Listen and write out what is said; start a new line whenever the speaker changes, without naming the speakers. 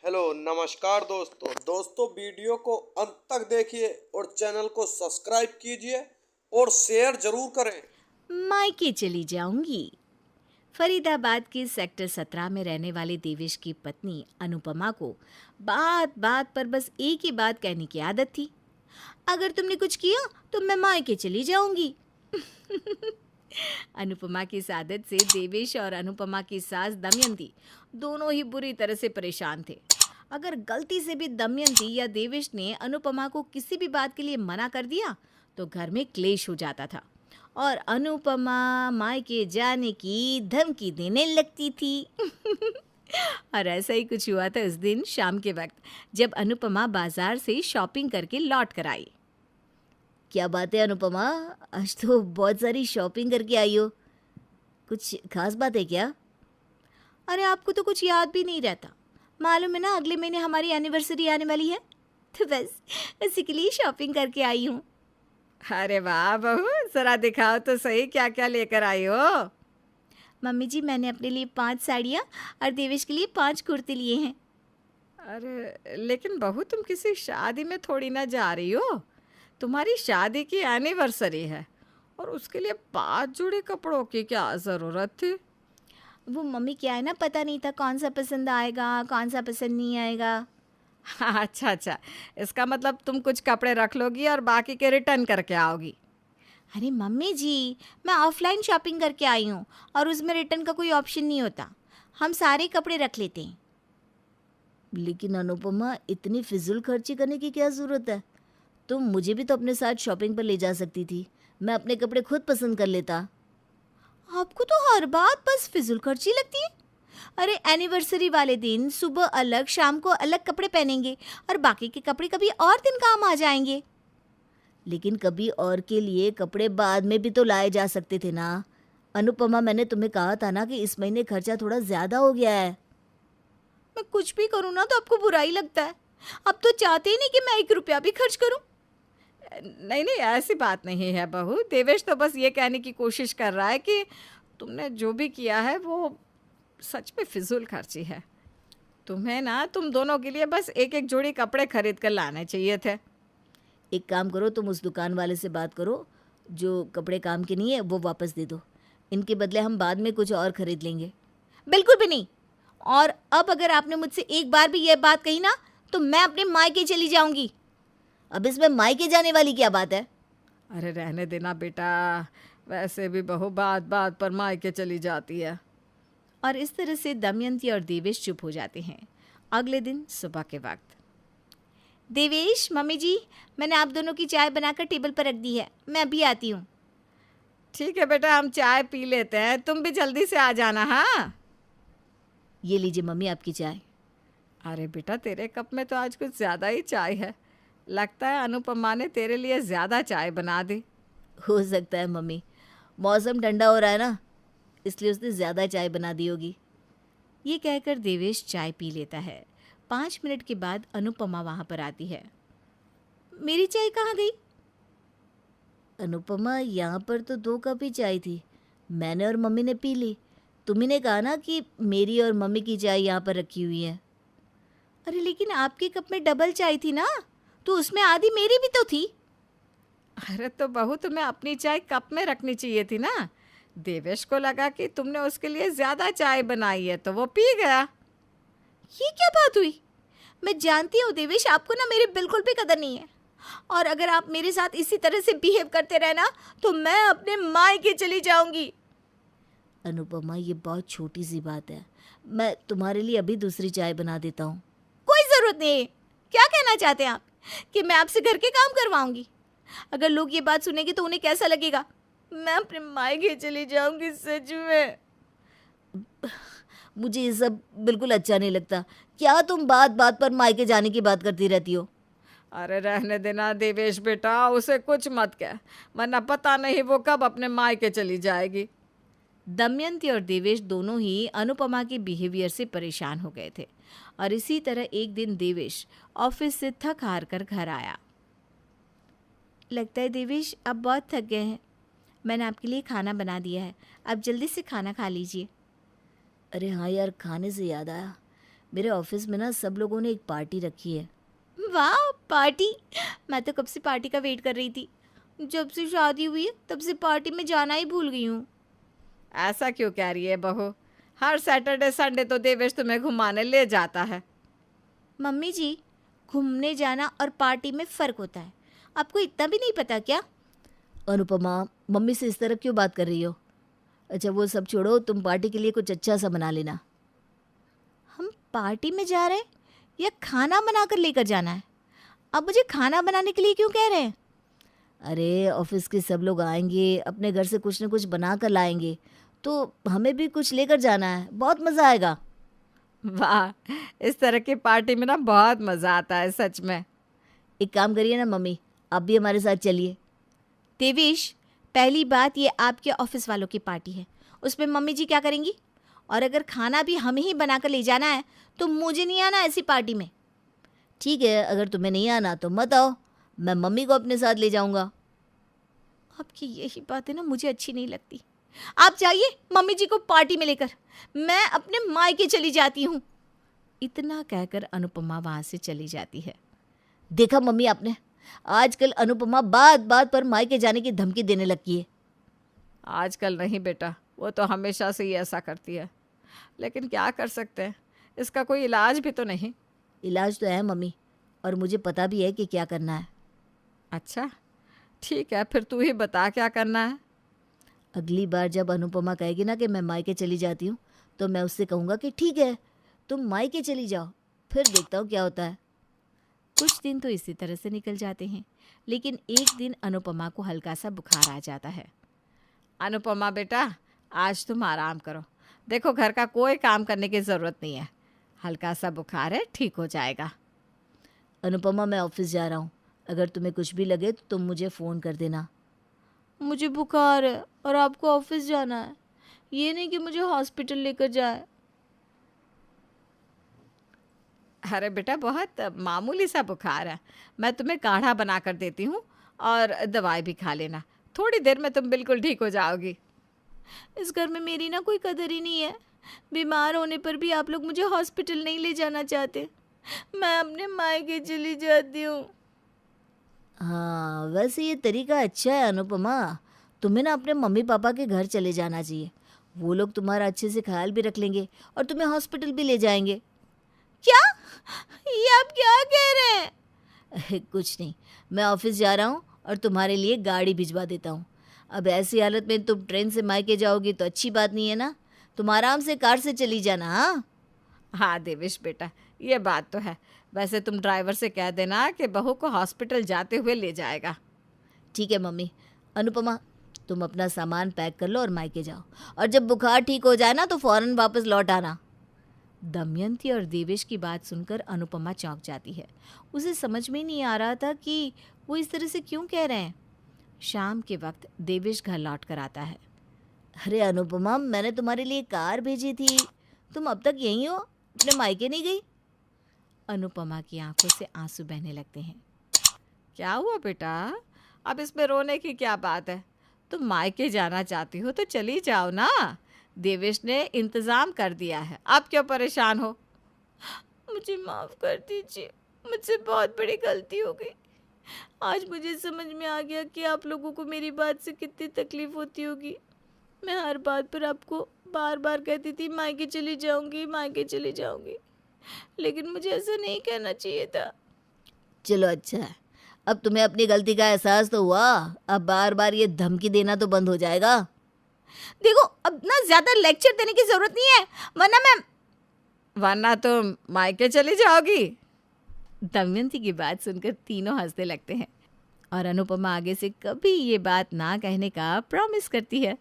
Hello नमस्कार दोस्तों video को अंत तक देखिए और चैनल को सब्सक्राइब कीजिए और शेयर जरूर करें।
मायके चली जाऊंगी। फरीदाबाद के सेक्टर 17 में रहने वाले देवेश की पत्नी अनुपमा को बात बात पर बस एक ही बात कहने की आदत थी। अगर तुमने कुछ किया तो मैं मायके चली जाऊंगी। अनुपमा की इस आदत से देवेश और अनुपमा की सास दमयंती दोनों ही बुरी तरह से परेशान थे। अगर गलती से भी दमयंती या देवेश ने अनुपमा को किसी भी बात के लिए मना कर दिया तो घर में क्लेश हो जाता था और अनुपमा मायके जाने की धमकी देने लगती थी। और ऐसा ही कुछ हुआ था उस दिन शाम के वक्त, जब अनुपमा बाजार से शॉपिंग करके लौट कर आई। क्या बात है अनुपमा, आज तो बहुत सारी शॉपिंग करके आई हो। कुछ खास बात है क्या? अरे आपको तो कुछ याद भी नहीं रहता। मालूम है ना, अगले महीने हमारी एनिवर्सरी आने वाली है, तो बस उसी के लिए शॉपिंग करके आई हूँ। अरे वाह बहू, जरा दिखाओ तो सही क्या क्या लेकर आई हो। मम्मी जी, मैंने अपने लिए 5 साड़ियाँ और देवेश के लिए 5 कुर्ते लिए हैं। अरे लेकिन बहू, तुम किसी शादी में थोड़ी ना जा रही हो। तुम्हारी शादी की एनिवर्सरी है और उसके लिए 5 जोड़े कपड़ों की क्या ज़रूरत थी। वो मम्मी, क्या है ना, पता नहीं था कौन सा पसंद आएगा कौन सा पसंद नहीं आएगा। हाँ, अच्छा, इसका मतलब तुम कुछ कपड़े रख लोगी और बाकी के रिटर्न करके आओगी। अरे मम्मी जी, मैं ऑफलाइन शॉपिंग करके आई हूँ और उसमें रिटर्न का कोई ऑप्शन नहीं होता। हम सारे कपड़े रख लेते हैं। लेकिन अनुपमा, इतनी फिजूल खर्ची करने की क्या ज़रूरत है? तुम मुझे भी तो अपने साथ शॉपिंग पर ले जा सकती थी। मैं अपने कपड़े खुद पसंद कर लेता। आपको तो हर बात बस फिजूल खर्ची लगती है। अरे एनिवर्सरी वाले दिन सुबह अलग, शाम को अलग कपड़े पहनेंगे और बाकी के कपड़े कभी और दिन काम आ जाएंगे। लेकिन कभी और के लिए कपड़े बाद में भी तो लाए जा सकते थे ना। अनुपमा, मैंने तुम्हें कहा था ना कि इस महीने खर्चा थोड़ा ज़्यादा हो गया है। मैं कुछ भी करूँ ना तो आपको बुरा ही लगता है। अब तो चाहते ही नहीं कि मैं 1 रुपया भी खर्च करूँ। नहीं नहीं, ऐसी बात नहीं है बहू। देवेश तो बस ये कहने की कोशिश कर रहा है कि तुमने जो भी किया है वो सच में फिजूल खर्ची है। तुम्हें ना तुम दोनों के लिए बस एक एक जोड़ी कपड़े खरीद कर लाने चाहिए थे। एक काम करो, तुम उस दुकान वाले से बात करो, जो कपड़े काम के नहीं है वो वापस दे दो। इनके बदले हम बाद में कुछ और खरीद लेंगे। बिल्कुल भी नहीं। और अब अगर आपने मुझसे एक बार भी ये बात कही ना तो मैं अपने मायके चली जाऊंगी। अब इसमें मायके जाने वाली क्या बात है? अरे रहने देना बेटा, वैसे भी बहू बात बात पर मायके चली जाती है। और इस तरह से दमयंती और देवेश चुप हो जाते हैं। अगले दिन सुबह के वक्त, देवेश, मम्मी जी, मैंने आप दोनों की चाय बनाकर टेबल पर रख दी है, मैं अभी आती हूँ। ठीक है बेटा, हम चाय पी लेते हैं, तुम भी जल्दी से आ जाना। हाँ, ये लीजिए मम्मी आपकी चाय। अरे बेटा, तेरे कप में तो आज कुछ ज़्यादा ही चाय है। लगता है अनुपमा ने तेरे लिए ज़्यादा चाय बना दी। हो सकता है मम्मी, मौसम ठंडा हो रहा है ना, इसलिए उसने ज़्यादा चाय बना दी होगी। ये कहकर देवेश चाय पी लेता है। 5 मिनट के बाद अनुपमा वहाँ पर आती है। मेरी चाय कहाँ गई? अनुपमा, यहाँ पर तो 2 कप ही चाय थी, मैंने और मम्मी ने पी ली। तुम्ही ने कहा ना कि मेरी और मम्मी की चाय यहाँ पर रखी हुई है। अरे लेकिन आपके कप में डबल चाय थी ना, तो उसमें आधी मेरी भी तो थी। अरे तो बहू, तुम्हें अपनी चाय कप में रखनी चाहिए थी ना। देवेश को लगा कि तुमने उसके लिए ज़्यादा चाय बनाई है तो वो पी गया। ये क्या बात हुई? मैं जानती हूँ देवेश, आपको ना मेरी बिल्कुल भी कदर नहीं है, और अगर आप मेरे साथ इसी तरह से बिहेव करते रहना तो मैं अपने मायके चली जाऊंगी। अनुपमा, ये बहुत छोटी सी बात है, मैं तुम्हारे लिए अभी दूसरी चाय बना देता हूँ। कोई ज़रूरत नहीं है। क्या कहना चाहते हैं आप कि मैं आपसे घर के काम करवाऊंगी? अगर लोग ये बात सुनेंगे तो उन्हें कैसा लगेगा? मैं अपने मायके चली जाऊंगी, सच में। मुझे ये सब बिल्कुल अच्छा नहीं लगता। क्या तुम बात बात पर मायके जाने की बात करती रहती हो? अरे रहने देना देवेश बेटा, उसे कुछ मत कह, वरना पता नहीं वो कब अपने मायके चली जाएगी। दमयंती और देवेश दोनों ही अनुपमा के बिहेवियर से परेशान हो गए थे और इसी तरह एक दिन देवेश ऑफिस से थक हार कर घर आया। लगता है देवेश, अब बहुत थक गए हैं। मैंने आपके लिए खाना बना दिया है, आप जल्दी से खाना खा लीजिए। अरे हाँ यार, खाने से याद आया,
मेरे ऑफिस में ना सब लोगों ने एक पार्टी रखी है।
वाह, पार्टी! मैं तो कब से पार्टी का वेट कर रही थी। जब से शादी हुई है तब से पार्टी में जाना ही भूल गई हूँ। ऐसा क्यों कह रही है बहू? हर सैटरडे संडे तो देवेश तुम्हें घुमाने ले जाता है। मम्मी जी, घूमने जाना और पार्टी में फ़र्क होता है। आपको इतना भी नहीं पता क्या?
अनुपमा, मम्मी से इस तरह क्यों बात कर रही हो? अच्छा वो सब छोड़ो, तुम पार्टी के लिए कुछ अच्छा सा बना लेना।
हम पार्टी में जा रहे हैं या खाना बनाकर लेकर जाना है? अब मुझे खाना बनाने के लिए क्यों कह रहे हैं?
अरे ऑफिस के सब लोग आएंगे, अपने घर से कुछ न कुछ बना कर लाएंगे, तो हमें भी कुछ लेकर जाना है, बहुत मज़ा आएगा।
वाह, इस तरह की पार्टी में ना बहुत मज़ा आता है सच में।
एक काम करिए ना मम्मी, आप भी हमारे साथ चलिए।
देवेश, पहली बात ये आपके ऑफिस वालों की पार्टी है, उसमें मम्मी जी क्या करेंगी? और अगर खाना भी हमें ही बनाकर ले जाना है तो मुझे नहीं आना ऐसी पार्टी में।
ठीक है, अगर तुम्हें नहीं आना तो मत आओ, मैं मम्मी को अपने साथ ले जाऊंगा।
आपकी यही बातें ना मुझे अच्छी नहीं लगती। आप जाइए मम्मी जी को पार्टी में लेकर, मैं अपने मायके चली जाती हूँ। इतना कहकर अनुपमा वहाँ से चली जाती है।
देखा मम्मी आपने, आजकल अनुपमा बात बात पर मायके जाने की धमकी देने लगी है।
आजकल नहीं बेटा, वो तो हमेशा से ही ऐसा करती है, लेकिन क्या कर सकते हैं, इसका कोई इलाज भी तो नहीं।
इलाज तो है मम्मी, और मुझे पता भी है कि क्या करना है।
अच्छा ठीक है, फिर तू ही बता क्या करना है।
अगली बार जब अनुपमा कहेगी ना कि मैं मायके चली जाती हूँ, तो मैं उससे कहूँगा कि ठीक है तुम मायके चली जाओ, फिर देखता हूँ क्या होता है।
कुछ दिन तो इसी तरह से निकल जाते हैं, लेकिन एक दिन अनुपमा को हल्का सा बुखार आ जाता है। अनुपमा बेटा, आज तुम आराम करो, देखो घर का कोई काम करने की ज़रूरत नहीं है, हल्का सा बुखार है, ठीक हो जाएगा।
अनुपमा मैं ऑफिस जा रहा हूँ, अगर तुम्हें कुछ भी लगे तो तुम मुझे फ़ोन कर देना।
मुझे बुखार है और आपको ऑफिस जाना है, ये नहीं कि मुझे हॉस्पिटल लेकर जाए। अरे बेटा, बहुत मामूली सा बुखार है, मैं तुम्हें काढ़ा बना कर देती हूँ और दवाई भी खा लेना, थोड़ी देर में तुम बिल्कुल ठीक हो जाओगी। इस घर में मेरी ना कोई कदर ही नहीं है, बीमार होने पर भी आप लोग मुझे हॉस्पिटल नहीं ले जाना चाहते, मैं अपने मायके चली जाती हूँ।
हाँ वैसे ये तरीका अच्छा है अनुपमा, तुम्हें ना अपने मम्मी पापा के घर चले जाना चाहिए, वो लोग तुम्हारा अच्छे से ख्याल भी रख लेंगे और तुम्हें हॉस्पिटल भी ले जाएंगे।
क्या? ये आप क्या कह रहे हैं?
कुछ नहीं, मैं ऑफिस जा रहा हूँ और तुम्हारे लिए गाड़ी भिजवा देता हूँ। अब ऐसी हालत में तुम ट्रेन से मायके जाओगी तो अच्छी बात नहीं है ना, तुम आराम से कार से चली जाना। हाँ
हाँ देवेश बेटा, ये बात तो है, वैसे तुम ड्राइवर से कह देना कि बहू को हॉस्पिटल जाते हुए ले जाएगा।
ठीक है मम्मी। अनुपमा तुम अपना सामान पैक कर लो और मायके जाओ, और जब बुखार ठीक हो जाए ना तो फ़ौरन वापस लौट आना।
दमयंती और देवेश की बात सुनकर अनुपमा चौंक जाती है, उसे समझ में नहीं आ रहा था कि वो इस तरह से क्यों कह रहे हैं। शाम के वक्त देवेश घर लौट कर आता है।
अरे अनुपमा, मैंने तुम्हारे लिए कार भेजी थी, तुम अब तक यहीं हो, अपने मायके नहीं गई?
अनुपमा की आंखों से आंसू बहने लगते हैं। क्या हुआ बेटा, अब इसमें रोने की क्या बात है, तुम मायके जाना चाहती हो तो चली जाओ ना, देवेश ने इंतज़ाम कर दिया है, आप क्यों परेशान हो। मुझे माफ़ कर दीजिए, मुझसे बहुत बड़ी गलती हो गई। आज मुझे समझ में आ गया कि आप लोगों को मेरी बात से कितनी तकलीफ़ होती होगी। मैं हर बात पर आपको बार बार कहती थी मायके चली जाऊंगी, मायके चली जाऊंगी, लेकिन मुझे ऐसा नहीं कहना चाहिए था।
चलो अच्छा है, अब तुम्हें अपनी गलती का एहसास तो हुआ, अब बार बार ये धमकी देना तो बंद हो जाएगा।
देखो, अब ना ज़्यादा लेक्चर देने की ज़रूरत नहीं है, वरना तुम मायके चली जाओगी। दमयंती की बात सुनकर तीनों हंसने लगते हैं और अनुपमा आगे से कभी ये बात ना कहने का प्रॉमिस करती है।